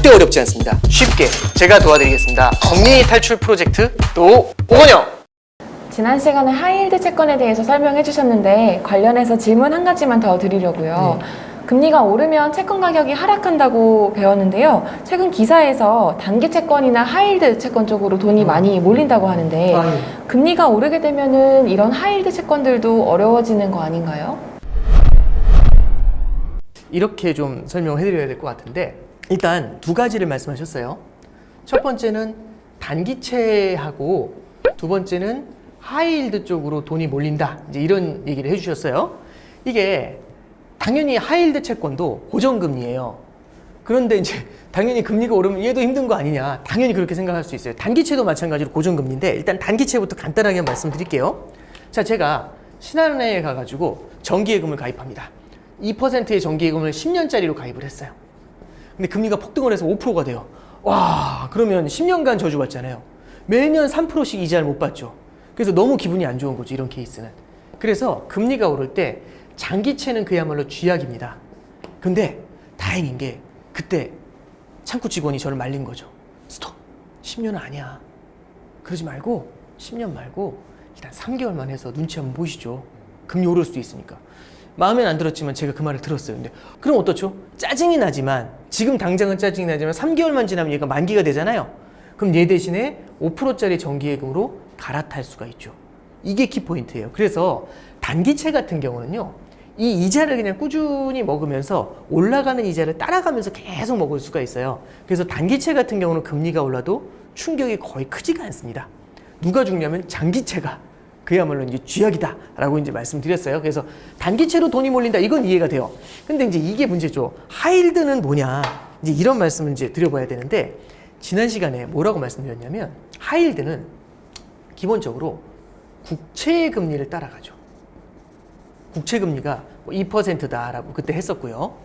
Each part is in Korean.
절대 어렵지 않습니다. 쉽게 제가 도와드리겠습니다. 금리 탈출 프로젝트 또 오건영. 지난 시간에 하이힐드 채권에 대해서 설명해 주셨는데 관련해서 질문 한 가지만 더 드리려고요. 금리가 오르면 채권 가격이 하락한다고 배웠는데요. 최근 기사에서 단기 채권이나 하이힐드 채권 쪽으로 돈이 많이 몰린다고 하는데 금리가 오르게 되면은 이런 하이힐드 채권들도 어려워지는 거 아닌가요? 이렇게 좀 설명을 해드려야 될 것 같은데 일단 두 가지를 말씀하셨어요. 첫 번째는 단기채하고 두 번째는 하이힐드 쪽으로 돈이 몰린다. 이제 이런 얘기를 해주셨어요. 이게 당연히 하이힐드 채권도 고정금리예요. 그런데 이제 당연히 금리가 오르면 얘도 힘든 거 아니냐. 당연히 그렇게 생각할 수 있어요. 단기채도 마찬가지로 고정금리인데 일단 단기채부터 간단하게 말씀드릴게요. 자, 제가 신한은행에 가가지고 정기예금을 가입합니다. 2%의 정기예금을 10년짜리로 가입을 했어요. 근데 금리가 폭등을 해서 5%가 돼요. 와, 그러면 10년간 저주받잖아요. 매년 3%씩 이자를 못 받죠. 그래서 너무 기분이 안 좋은 거죠, 이런 케이스는. 그래서 금리가 오를 때 장기채는 그야말로 쥐약입니다. 근데 다행인 게 그때 창구 직원이 저를 말린 거죠. 스톱! 10년은 아니야. 그러지 말고 10년 말고 일단 3개월만 해서 눈치 한번 보시죠. 금리 오를 수도 있으니까. 마음엔 안 들었지만 제가 그 말을 들었어요. 근데 그럼 어떻죠? 짜증이 나지만 지금 당장은 짜증이 나지만 3개월만 지나면 얘가 만기가 되잖아요. 그럼 얘 대신에 5%짜리 정기예금으로 갈아탈 수가 있죠. 이게 키포인트예요. 그래서 단기채 같은 경우는요. 이 이자를 그냥 꾸준히 먹으면서 올라가는 이자를 따라가면서 계속 먹을 수가 있어요. 그래서 단기채 같은 경우는 금리가 올라도 충격이 거의 크지가 않습니다. 누가 죽냐면 장기채가 그야말로 이제 쥐약이다 라고 이제 말씀드렸어요. 그래서 단기채로 돈이 몰린다 이건 이해가 돼요. 근데 이제 이게 문제죠. 하이힐드는 뭐냐 이제 이런 말씀을 이제 드려봐야 되는데 지난 시간에 뭐라고 말씀드렸냐면 하이힐드는 기본적으로 국채 금리를 따라가죠. 국채 금리가 2%다라고 그때 했었고요.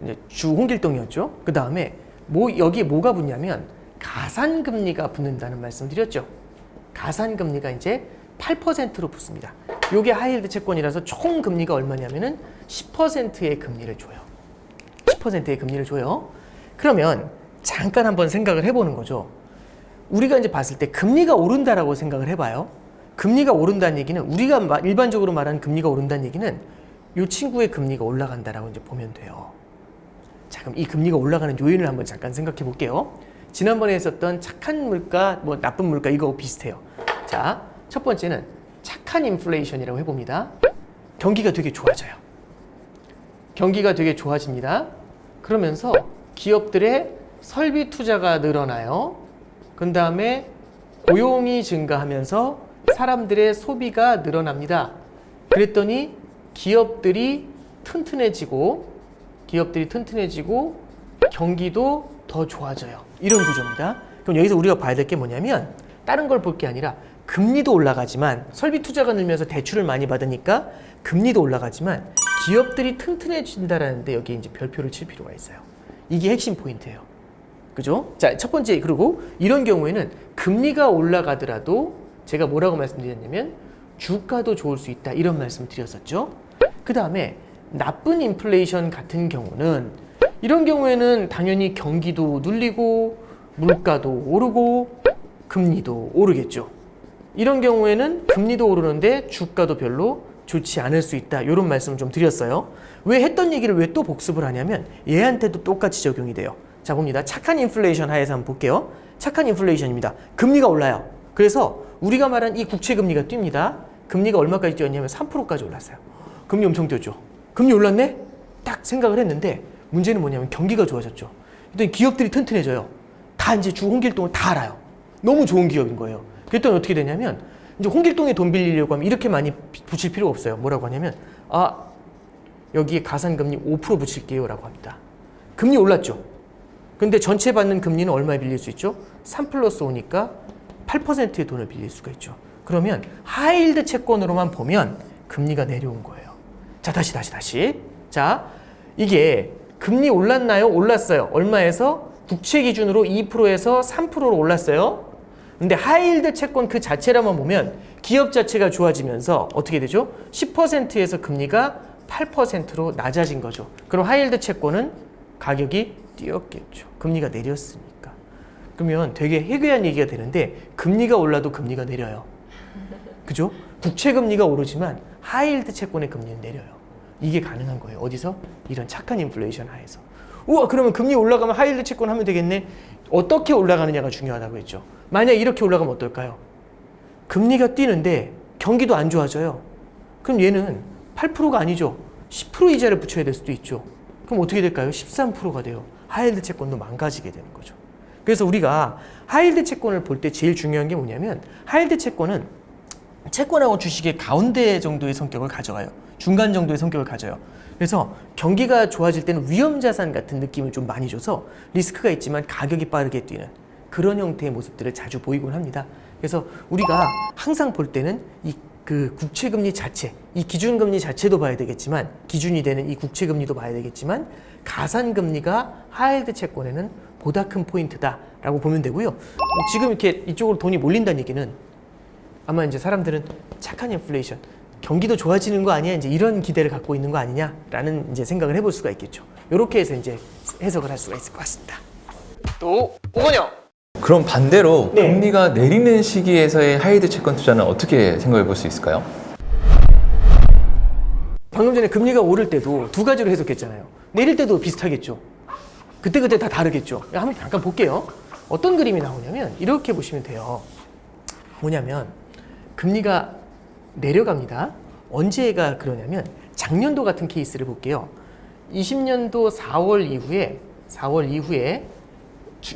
이제 주 홍길동이었죠. 그 다음에 여기에 뭐가 붙냐면 가산 금리가 붙는다는 말씀드렸죠. 가산 금리가 이제 8%로 붙습니다. 요게 하이힐드 채권이라서 총 금리가 얼마냐면은 10%의 금리를 줘요. 10%의 금리를 줘요. 그러면 잠깐 한번 생각을 해보는 거죠. 우리가 이제 봤을 때 금리가 오른다라고 생각을 해봐요. 금리가 오른다는 얘기는 우리가 일반적으로 말하는 금리가 오른다는 얘기는 이 친구의 금리가 올라간다라고 이제 보면 돼요. 자, 그럼 이 금리가 올라가는 요인을 한번 잠깐 생각해 볼게요. 지난번에 했었던 착한 물가, 뭐 나쁜 물가 이거 비슷해요. 자, 첫 번째는 착한 인플레이션이라고 해봅니다. 경기가 되게 좋아져요. 경기가 되게 좋아집니다. 그러면서 기업들의 설비 투자가 늘어나요. 그 다음에 고용이 증가하면서 사람들의 소비가 늘어납니다. 그랬더니 기업들이 튼튼해지고 경기도 더 좋아져요. 이런 구조입니다. 그럼 여기서 우리가 봐야 될 게 뭐냐면 다른 걸 볼 게 아니라 금리도 올라가지만 설비 투자가 늘면서 대출을 많이 받으니까 금리도 올라가지만 기업들이 튼튼해진다라는데 여기에 이제 별표를 칠 필요가 있어요. 이게 핵심 포인트예요. 그죠? 자, 첫 번째, 그리고 이런 경우에는 금리가 올라가더라도 제가 뭐라고 말씀드렸냐면 주가도 좋을 수 있다 이런 말씀을 드렸었죠. 그 다음에 나쁜 인플레이션 같은 경우는 이런 경우에는 당연히 경기도 눌리고 물가도 오르고 금리도 오르겠죠. 이런 경우에는 금리도 오르는데 주가도 별로 좋지 않을 수 있다 이런 말씀을 좀 드렸어요. 왜 했던 얘기를 왜 또 복습을 하냐면 얘한테도 똑같이 적용이 돼요. 자, 봅니다. 착한 인플레이션 하에서 한번 볼게요. 착한 인플레이션입니다. 금리가 올라요. 그래서 우리가 말한 이 국채 금리가 뜁니다. 금리가 얼마까지 뛰었냐면 3%까지 올랐어요. 금리 엄청 뛰었죠. 금리 올랐네? 딱 생각을 했는데 문제는 뭐냐면 경기가 좋아졌죠. 그랬더니 기업들이 튼튼해져요. 다 이제 주 홍길동을 다 알아요. 너무 좋은 기업인 거예요. 그랬더니 어떻게 되냐면 이제 홍길동에 돈 빌리려고 하면 이렇게 많이 붙일 필요가 없어요. 뭐라고 하냐면 여기에 가산금리 5% 붙일게요 라고 합니다. 금리 올랐죠. 근데 전체 받는 금리는 얼마에 빌릴 수 있죠? 3 플러스 5니까 8%의 돈을 빌릴 수가 있죠. 그러면 하이힐드 채권으로만 보면 금리가 내려온 거예요. 자, 다시. 자, 이게 금리 올랐나요? 올랐어요. 얼마에서? 국채 기준으로 2%에서 3%로 올랐어요. 근데 하이힐드 채권 그 자체라만 보면 기업 자체가 좋아지면서 어떻게 되죠? 10%에서 금리가 8%로 낮아진 거죠. 그럼 하이힐드 채권은 가격이 뛰었겠죠. 금리가 내렸으니까. 그러면 되게 해괴한 얘기가 되는데 금리가 올라도 금리가 내려요. 그죠? 국채 금리가 오르지만 하이힐드 채권의 금리는 내려요. 이게 가능한 거예요. 어디서? 이런 착한 인플레이션 하에서. 우와, 그러면 금리 올라가면 하이힐드 채권 하면 되겠네. 어떻게 올라가느냐가 중요하다고 했죠. 만약 이렇게 올라가면 어떨까요? 금리가 뛰는데 경기도 안 좋아져요. 그럼 얘는 8%가 아니죠. 10% 이자를 붙여야 될 수도 있죠. 그럼 어떻게 될까요? 13%가 돼요. 하이힐드 채권도 망가지게 되는 거죠. 그래서 우리가 하이힐드 채권을 볼 때 제일 중요한 게 뭐냐면 하이힐드 채권은 채권하고 주식의 가운데 정도의 성격을 가져가요. 중간 정도의 성격을 가져요. 그래서 경기가 좋아질 때는 위험자산 같은 느낌을 좀 많이 줘서 리스크가 있지만 가격이 빠르게 뛰는 그런 형태의 모습들을 자주 보이곤 합니다. 그래서 우리가 항상 볼 때는 그 국채금리 자체, 이 기준금리 자체도 봐야 되겠지만 기준이 되는 이 국채금리도 봐야 되겠지만 가산금리가 하이힐드 채권에는 보다 큰 포인트다라고 보면 되고요. 지금 이렇게 이쪽으로 돈이 몰린다는 얘기는 아마 이제 사람들은 착한 인플레이션, 경기도 좋아지는 거 아니야? 이제 이런 기대를 갖고 있는 거 아니냐라는 이제 생각을 해볼 수가 있겠죠. 이렇게 해서 이제 해석을 할 수가 있을 것 같습니다. 또 오건영. 그럼 반대로 네. 금리가 내리는 시기에서의 하이힐드 채권 투자는 어떻게 생각해 볼 수 있을까요? 방금 전에 금리가 오를 때도 두 가지로 해석했잖아요. 내릴 때도 비슷하겠죠. 그때 다 다르겠죠. 한번 잠깐 볼게요. 어떤 그림이 나오냐면 이렇게 보시면 돼요. 뭐냐면 금리가 내려갑니다. 언제가 그러냐면 작년도 같은 케이스를 볼게요. 20년도 4월 이후에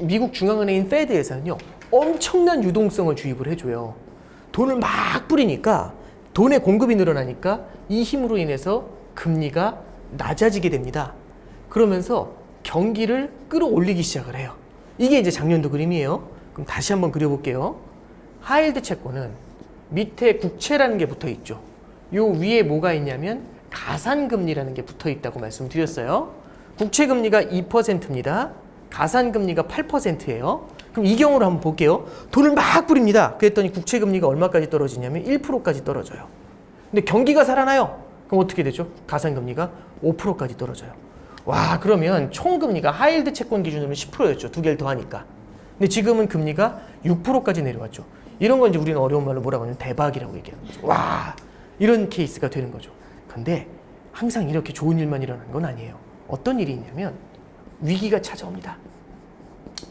미국 중앙은행인 페드에서는요 엄청난 유동성을 주입을 해줘요. 돈을 막 뿌리니까 돈의 공급이 늘어나니까 이 힘으로 인해서 금리가 낮아지게 됩니다. 그러면서 경기를 끌어올리기 시작을 해요. 이게 이제 작년도 그림이에요. 그럼 다시 한번 그려볼게요. 하이힐드 채권은 밑에 국채라는 게 붙어 있죠. 요 위에 뭐가 있냐면 가산금리라는 게 붙어 있다고 말씀드렸어요. 국채금리가 2%입니다. 가산금리가 8%예요. 그럼 이 경우로 한번 볼게요. 돈을 막 뿌립니다. 그랬더니 국채금리가 얼마까지 떨어지냐면 1%까지 떨어져요. 근데 경기가 살아나요. 그럼 어떻게 되죠? 가산금리가 5%까지 떨어져요. 와, 그러면 총금리가 하이힐드 채권 기준으로는 10%였죠. 두 개를 더하니까. 근데 지금은 금리가 6%까지 내려왔죠. 이런 건 이제 우리는 어려운 말로 뭐라고 하냐면 대박이라고 얘기하는 거죠. 와, 이런 케이스가 되는 거죠. 근데 항상 이렇게 좋은 일만 일어나는 건 아니에요. 어떤 일이 있냐면 위기가 찾아옵니다.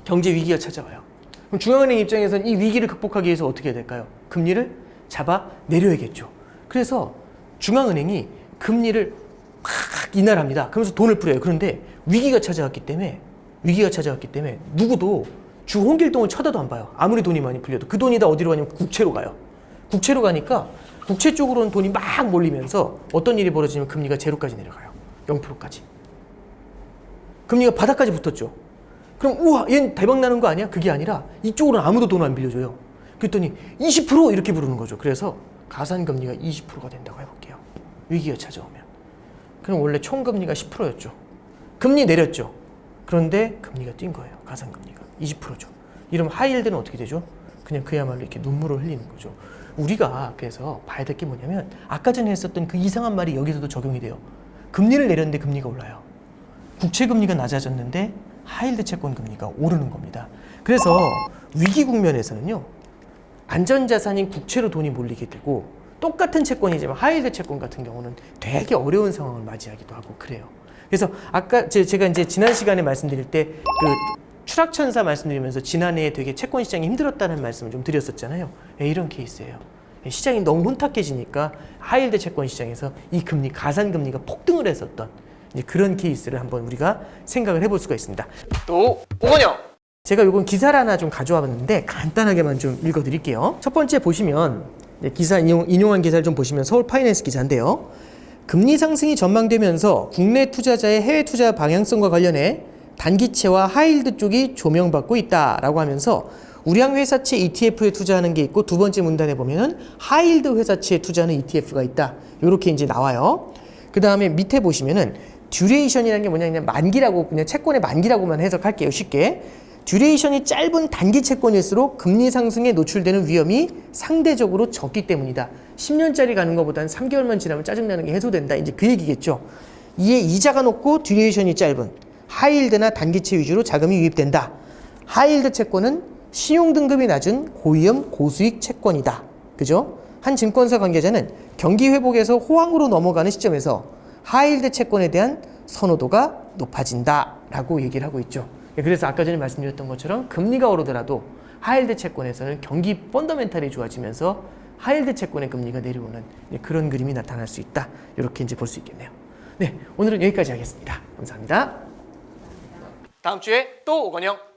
경제 위기가 찾아와요. 그럼 중앙은행 입장에서는 이 위기를 극복하기 위해서 어떻게 해야 될까요? 금리를 잡아 내려야겠죠. 그래서 중앙은행이 금리를 막 인하합니다. 그러면서 돈을 뿌려요. 그런데 위기가 찾아왔기 때문에 누구도 주 홍길동을 쳐다도 안 봐요. 아무리 돈이 많이 풀려도 그 돈이 다 어디로 가냐면 국채로 가요. 국채로 가니까 국채 쪽으로는 돈이 막 몰리면서 어떤 일이 벌어지냐면 금리가 제로까지 내려가요. 0%까지. 금리가 바닥까지 붙었죠. 그럼 우와, 얘는 대박 나는 거 아니야? 그게 아니라 이쪽으로는 아무도 돈 안 빌려줘요. 그랬더니 20% 이렇게 부르는 거죠. 그래서 가산금리가 20%가 된다고 해볼게요. 위기가 찾아오면. 그럼 원래 총금리가 10%였죠. 금리 내렸죠. 그런데 금리가 뛴 거예요. 가산금리가 20%죠. 이러면 하이힐드는 어떻게 되죠? 그냥 그야말로 이렇게 눈물을 흘리는 거죠. 우리가 그래서 봐야 될 게 뭐냐면 아까 전에 했었던 그 이상한 말이 여기서도 적용이 돼요. 금리를 내렸는데 금리가 올라요. 국채 금리가 낮아졌는데 하이힐드 채권 금리가 오르는 겁니다. 그래서 위기 국면에서는요, 안전자산인 국채로 돈이 몰리게 되고 똑같은 채권이지만 하이힐드 채권 같은 경우는 되게 어려운 상황을 맞이하기도 하고 그래요. 그래서 아까 제가 이제 지난 시간에 말씀드릴 때 그 추락천사 말씀드리면서 지난해에 되게 채권 시장이 힘들었다는 말씀을 좀 드렸었잖아요. 네, 이런 케이스예요. 시장이 너무 혼탁해지니까 하이힐드 채권 시장에서 이 금리, 가산금리가 폭등을 했었던 이제 그런 케이스를 한번 우리가 생각을 해볼 수가 있습니다. 또 오건영. 제가 이건 기사를 하나 좀 가져와 봤는데 간단하게만 좀 읽어드릴게요. 첫 번째 보시면 기사 인용한 기사를 좀 보시면 서울 파이낸스 기사인데요. 금리 상승이 전망되면서 국내 투자자의 해외 투자 방향성과 관련해 단기채와 하이힐드 쪽이 조명받고 있다라고 하면서 우량 회사채 ETF에 투자하는 게 있고 두 번째 문단에 보면은 하이힐드 회사채에 투자하는 ETF가 있다. 이렇게 이제 나와요. 그 다음에 밑에 보시면은 듀레이션이라는 게 뭐냐면 만기라고 그냥 채권의 만기라고만 해석할게요. 쉽게. 듀레이션이 짧은 단기 채권일수록 금리 상승에 노출되는 위험이 상대적으로 적기 때문이다. 10년짜리 가는 것보다는 3개월만 지나면 짜증나는 게 해소된다. 이제 그 얘기겠죠. 이에 이자가 높고 듀레이션이 짧은 하이힐드나 단기채 위주로 자금이 유입된다. 하이힐드 채권은 신용 등급이 낮은 고위험 고수익 채권이다. 그죠? 한 증권사 관계자는 경기 회복에서 호황으로 넘어가는 시점에서 하이힐드 채권에 대한 선호도가 높아진다라고 얘기를 하고 있죠. 그래서 아까 전에 말씀드렸던 것처럼 금리가 오르더라도 하이힐드 채권에서는 경기 펀더멘탈이 좋아지면서 하이힐드 채권의 금리가 내려오는 그런 그림이 나타날 수 있다. 이렇게 이제 볼 수 있겠네요. 네, 오늘은 여기까지 하겠습니다. 감사합니다. 다음 주에 또 오건영.